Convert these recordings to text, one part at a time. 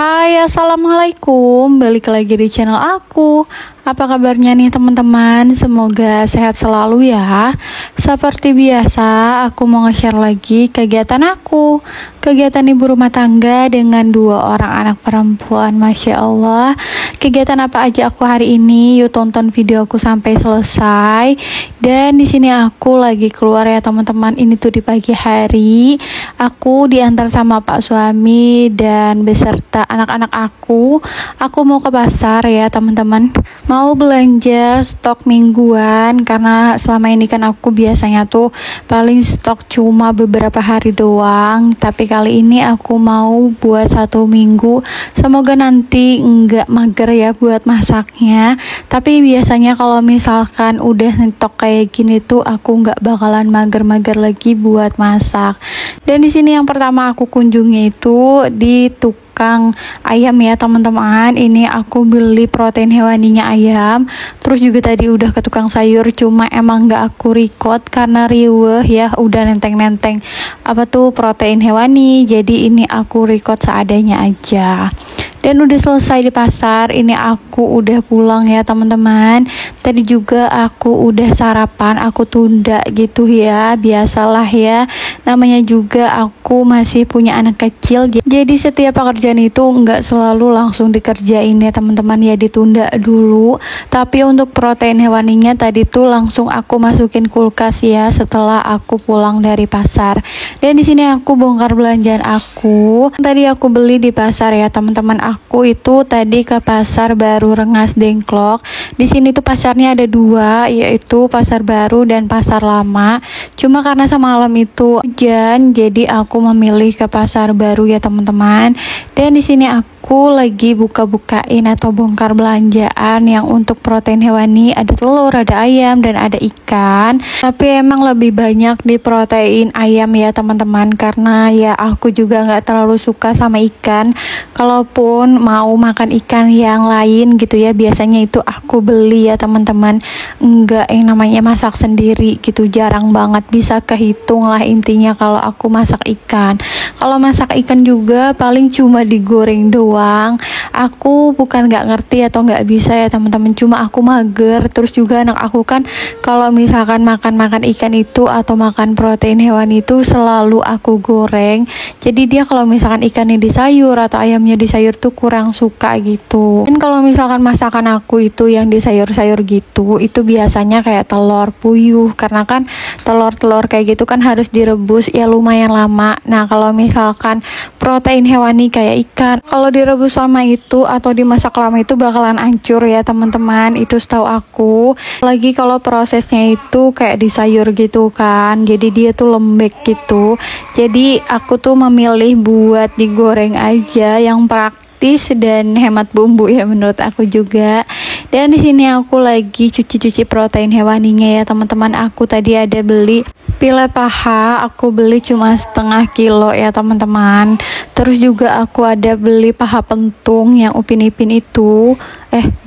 Hai, assalamualaikum. Balik lagi di channel aku. Apa kabarnya nih teman-teman? Semoga sehat selalu ya. Seperti biasa, aku mau nge-share lagi kegiatan aku. Kegiatan ibu rumah tangga dengan 2 orang anak perempuan. Masya Allah. Kegiatan apa aja aku hari ini? Yuk tonton video aku sampai selesai. Dan di sini aku lagi keluar ya teman-teman. Ini tuh di pagi hari. Aku diantar sama Pak suami dan beserta anak-anak aku. Aku mau ke pasar ya teman-teman. Mau belanja stok mingguan karena selama ini kan aku biasanya tuh paling stok cuma beberapa hari doang, tapi kali ini aku mau buat 1 minggu. Semoga nanti enggak mager ya buat masaknya. Tapi biasanya kalau misalkan udah stok kayak gini tuh aku nggak bakalan mager-mager lagi buat masak. Dan di sini yang pertama aku kunjungi itu di tukang ayam ya teman-teman. Ini aku beli protein hewaninya ayam. Terus juga tadi udah ke tukang sayur, cuma emang nggak aku record karena riweh ya, udah nenteng-nenteng apa tuh protein hewani. Jadi ini aku record seadanya aja. Dan udah selesai di pasar, ini aku udah pulang ya teman-teman. Tadi juga aku udah sarapan, aku tunda gitu ya, biasalah ya. Namanya juga aku masih punya anak kecil. Jadi setiap pekerjaan itu nggak selalu langsung dikerjain ya teman-teman ya, ditunda dulu. Tapi untuk protein hewaninya tadi tuh langsung aku masukin kulkas ya setelah aku pulang dari pasar. Dan di sini aku bongkar belanjaan aku. Tadi aku beli di pasar ya teman-teman. Aku itu tadi ke pasar baru Rengas Dengklok. Di sini tuh pasarnya ada 2, yaitu pasar baru dan pasar lama. Cuma karena semalam itu hujan, jadi aku memilih ke pasar baru ya teman-teman. Dan di sini aku lagi buka-bukain atau bongkar belanjaan yang untuk protein hewani. Ada telur, ada ayam, dan ada ikan. Tapi emang lebih banyak di protein ayam ya teman-teman, karena ya aku juga nggak terlalu suka sama ikan. Kalaupun mau makan ikan yang lain gitu ya, biasanya itu aku beli ya teman-teman. Enggak yang namanya masak sendiri gitu, jarang banget, bisa kehitung lah intinya kalau aku masak ikan. Kalau masak ikan juga paling cuma digoreng doang. Aku bukan nggak ngerti atau nggak bisa ya teman-teman, cuma aku mager. Terus juga anak aku kan kalau misalkan makan ikan itu atau makan protein hewan itu selalu aku goreng. Jadi dia kalau misalkan ikannya di sayur atau ayamnya di sayur tuh kurang suka gitu. Dan kalau misalkan masakan aku itu yang di sayur-sayur gitu, itu biasanya kayak telur puyuh, karena kan telur-telur kayak gitu kan harus direbus ya lumayan lama. Nah kalau misalkan protein hewani kayak ikan, kalau direbus lama itu atau dimasak lama itu bakalan hancur ya teman-teman, itu setahu aku. Lagi kalau prosesnya itu kayak di sayur gitu kan, jadi dia tuh lembek gitu. Jadi aku tuh memilih buat digoreng aja yang praktis dan hemat bumbu ya menurut aku juga. Dan di sini aku lagi cuci-cuci protein hewaninya ya teman-teman. Aku tadi ada beli pile paha, aku beli cuma setengah kilo ya teman-teman. Terus juga aku ada beli paha pentung yang upin-ipin itu.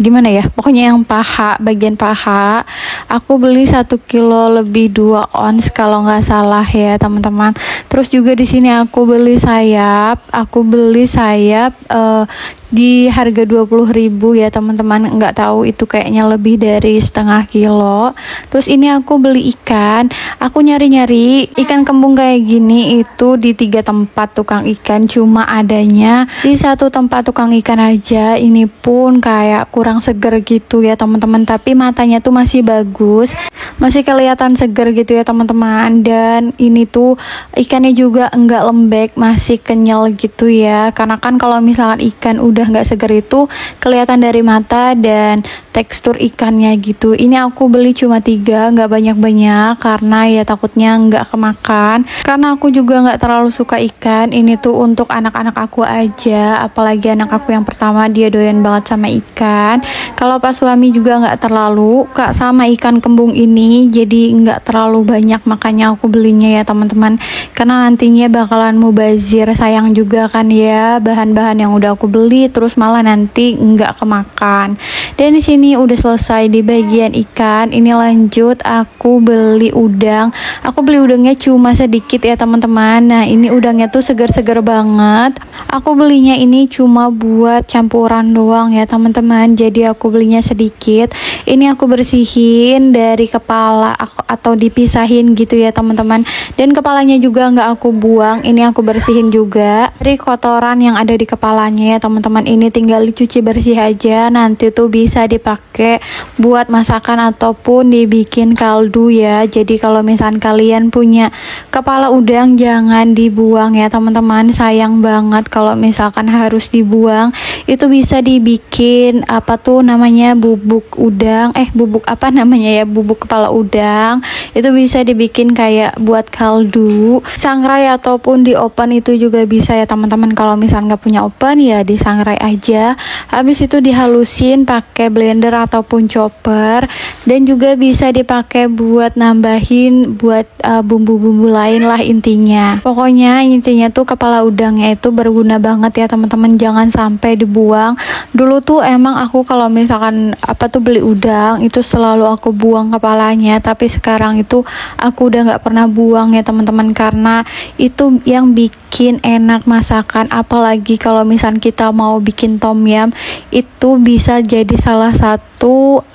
Gimana ya? Pokoknya yang paha, bagian paha. Aku beli 1 kilo lebih 2 ons kalau nggak salah ya teman-teman. Terus juga di sini aku beli sayap. Aku beli sayap di harga 20.000 ya teman-teman. Nggak tahu itu kayaknya lebih dari setengah kilo. Terus ini aku beli ikan. Aku nyari-nyari ikan kembung kayak gini itu di 3 tempat tukang ikan, cuma adanya di 1 tempat tukang ikan aja. Ini pun kayak kurang seger gitu ya teman-teman, tapi matanya tuh masih bagus, masih kelihatan seger gitu ya teman-teman. Dan ini tuh ikannya juga enggak lembek, masih kenyal gitu ya, karena kan kalau misalkan ikan udah enggak seger itu kelihatan dari mata dan tekstur ikannya gitu. Ini aku beli cuma 3, enggak banyak-banyak karena ya takutnya enggak kemakan, karena aku juga enggak terlalu suka ikan. Ini tuh untuk anak-anak aku aja, apalagi anak aku yang pertama, dia doyan banget sama ikan. ikan. Kalau pas suami juga nggak terlalu Kak sama ikan kembung ini, jadi nggak terlalu banyak, makanya aku belinya ya teman-teman, karena nantinya bakalan mubazir. Sayang juga kan ya bahan-bahan yang udah aku beli, terus malah nanti nggak kemakan. Dan di sini udah selesai di bagian ikan. Ini lanjut aku beli udang. Aku beli udangnya cuma sedikit ya teman-teman. Nah ini udangnya tuh segar-segar banget. Aku belinya ini cuma buat campuran doang ya teman-teman, jadi aku belinya sedikit. Ini aku bersihin dari kepala atau dipisahin gitu ya teman-teman, dan kepalanya juga nggak aku buang, ini aku bersihin juga. Dari kotoran yang ada di kepalanya ya teman-teman, ini tinggal dicuci bersih aja, nanti tuh bisa dipakai buat masakan ataupun dibikin kaldu ya. Jadi kalau misalkan kalian punya kepala udang jangan dibuang ya teman-teman, sayang banget kalau misalkan harus dibuang. Itu bisa dibikin apa tuh namanya, bubuk udang, bubuk apa namanya ya, bubuk kepala udang. Itu bisa dibikin kayak buat kaldu, sangrai ataupun di oven itu juga bisa ya teman-teman. Kalau misalnya nggak punya oven ya disangrai aja, habis itu dihalusin pakai blender ataupun chopper, dan juga bisa dipakai buat nambahin buat bumbu-bumbu lain lah intinya. Pokoknya intinya tuh kepala udangnya itu berguna banget ya teman-teman, jangan sampai dibuang. Dulu tuh emang aku kalau misalkan beli udang itu selalu aku buang kepalanya, tapi sekarang itu aku udah nggak pernah buang ya teman-teman, karena itu yang bikin enak masakan. Apalagi kalau misalkan kita mau bikin tom yum, itu bisa jadi salah satu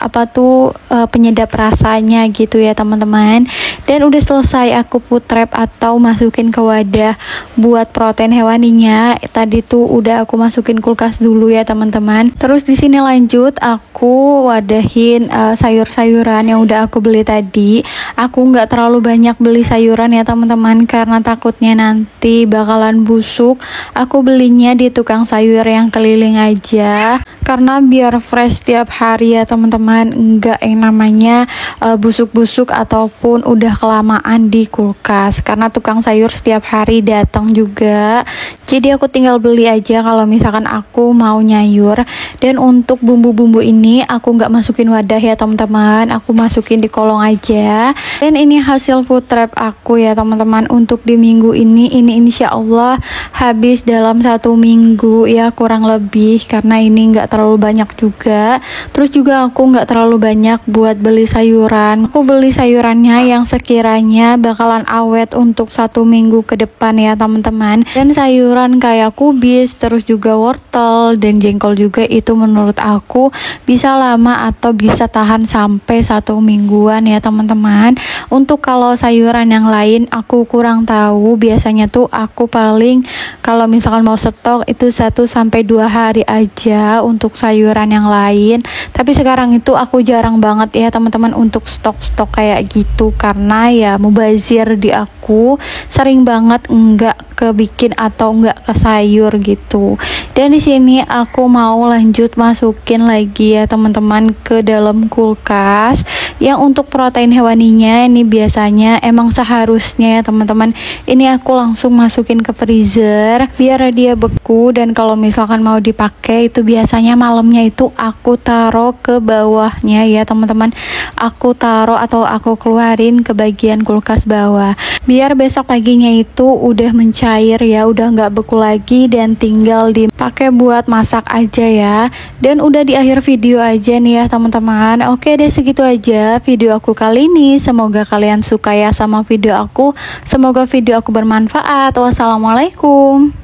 penyedap rasanya gitu ya teman-teman. Dan udah selesai aku put wrap atau masukin ke wadah buat protein hewaninya. Tadi tuh udah aku masukin kulkas dulu ya teman-teman. Terus di sini lanjut aku wadahin sayur-sayuran yang udah aku beli tadi. Aku nggak terlalu banyak beli sayuran ya teman-teman, karena takutnya nanti bakalan busuk. Aku belinya di tukang sayur yang keliling aja, karena biar fresh tiap hari ya teman-teman, enggak yang namanya busuk-busuk ataupun udah kelamaan di kulkas, karena tukang sayur setiap hari datang juga. Jadi aku tinggal beli aja kalau misalkan aku mau nyayur. Dan untuk bumbu-bumbu ini aku nggak masukin wadah ya teman-teman, aku masukin di kolong aja. Dan ini hasil food wrap aku ya teman-teman untuk di minggu ini insya Allah habis dalam 1 minggu ya kurang lebih, karena ini nggak terlalu banyak juga. Terus juga aku nggak terlalu banyak buat beli sayuran. Aku beli sayurannya yang sekiranya bakalan awet untuk 1 minggu ke depan ya teman-teman. Dan sayuran kayak kubis, terus juga wortel dan jengkol juga, itu menurut aku bisa lama atau bisa tahan sampai 1 mingguan ya teman-teman. Untuk kalau sayuran yang lain aku kurang tahu, biasanya tuh aku paling kalau misalkan mau stok itu 1-2 hari aja untuk sayuran yang lain. Tapi sekarang itu aku jarang banget ya teman-teman untuk stok-stok kayak gitu, karena ya mubazir di aku, sering banget enggak kebikin atau enggak ke sayur gitu. Dan di sini aku mau lanjut masukin lagi ya teman-teman ke dalam kulkas. Yang untuk protein hewaninya ini biasanya emang seharusnya ya teman-teman, ini aku langsung masukin ke freezer biar dia beku. Dan kalau misalkan mau dipakai itu biasanya malamnya itu aku taruh ke bawahnya ya teman-teman, aku taruh atau aku keluarin ke bagian kulkas bawah, biar besok paginya itu udah mencair ya, udah nggak beku lagi dan tinggal dipakai buat masak aja ya. Dan udah di akhir video aja nih ya teman-teman. Oke deh, segitu aja video aku kali ini, semoga kalian suka ya sama video aku, semoga video aku bermanfaat. Wassalamualaikum.